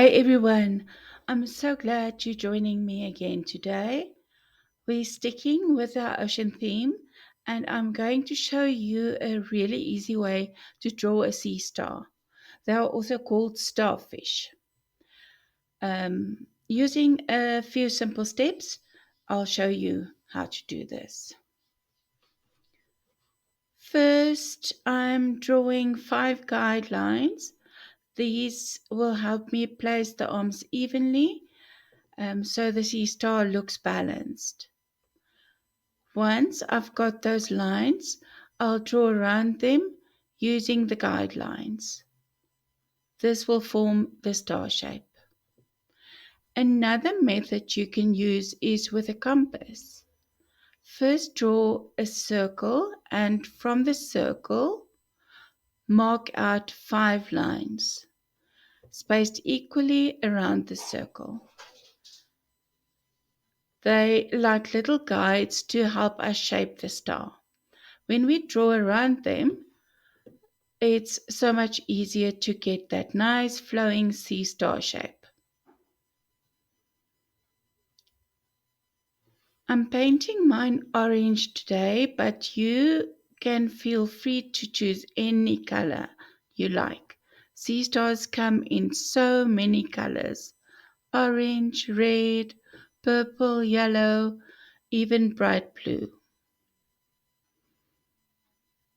Hi everyone, I'm so glad you're joining me again today. We're sticking with our ocean theme, and I'm going to show you a really easy way to draw a sea star. They are also called starfish. Using a few simple steps, I'll show you how to do this. First, I'm drawing 5 guidelines. These will help me place the arms evenly so the sea star looks balanced. Once I've got those lines, I'll draw around them using the guidelines. This will form the star shape. Another method you can use is with a compass. First draw a circle, and from the circle mark out 5 lines spaced equally around the circle. They like little guides to help us shape the star. When we draw around them, it's so much easier to get that nice flowing sea star shape. I'm painting mine orange today, but you can feel free to choose any color you like. Sea stars come in so many colors: orange, red, purple, yellow, even bright blue.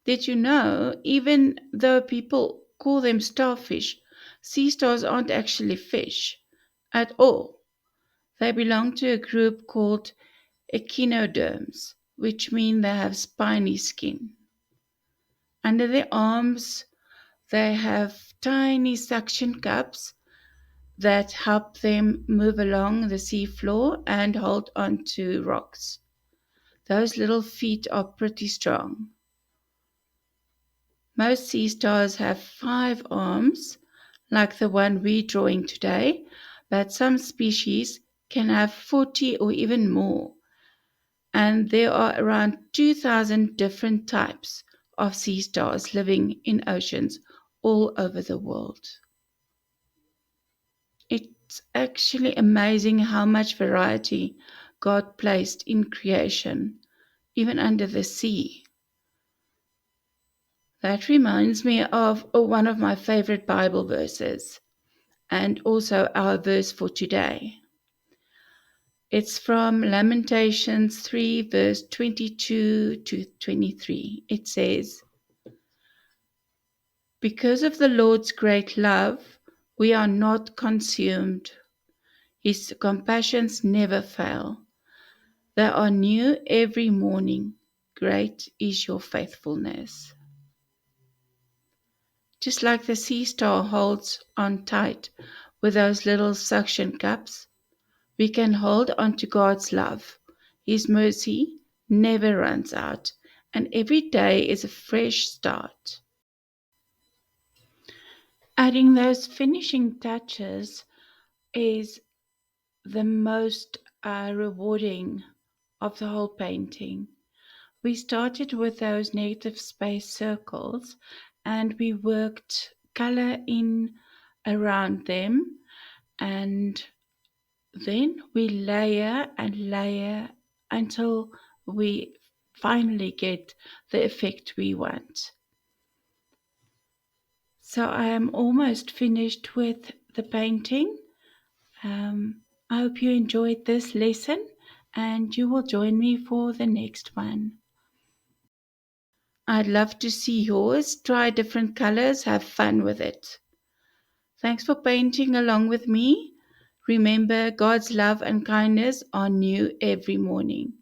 Did you know, even though people call them starfish, sea stars aren't actually fish at all? They belong to a group called echinoderms, which mean they have spiny skin. Under their arms, they have tiny suction cups that help them move along the seafloor and hold onto rocks. Those little feet are pretty strong. Most sea stars have 5 arms, like the one we're drawing today, but some species can have 40 or even more. And there are around 2,000 different types of sea stars living in oceans all over the world. It's actually amazing how much variety God placed in creation, even under the sea. That reminds me of one of my favorite Bible verses, and also our verse for today. It's from Lamentations 3, verse 22 to 23. It says, "Because of the Lord's great love, we are not consumed. His compassions never fail. They are new every morning. Great is your faithfulness." Just like the sea star holds on tight with those little suction cups, we can hold on to God's love. His mercy never runs out, and every day is a fresh start. Adding those finishing touches is the most rewarding of the whole painting. We started with those negative space circles and we worked color in around them, and then we layer and layer until we finally get the effect we want. So I am almost finished with the painting. I hope you enjoyed this lesson and you will join me for the next one. I'd love to see yours. Try different colors, have fun with it. Thanks for painting along with me. Remember, God's love and kindness are new every morning.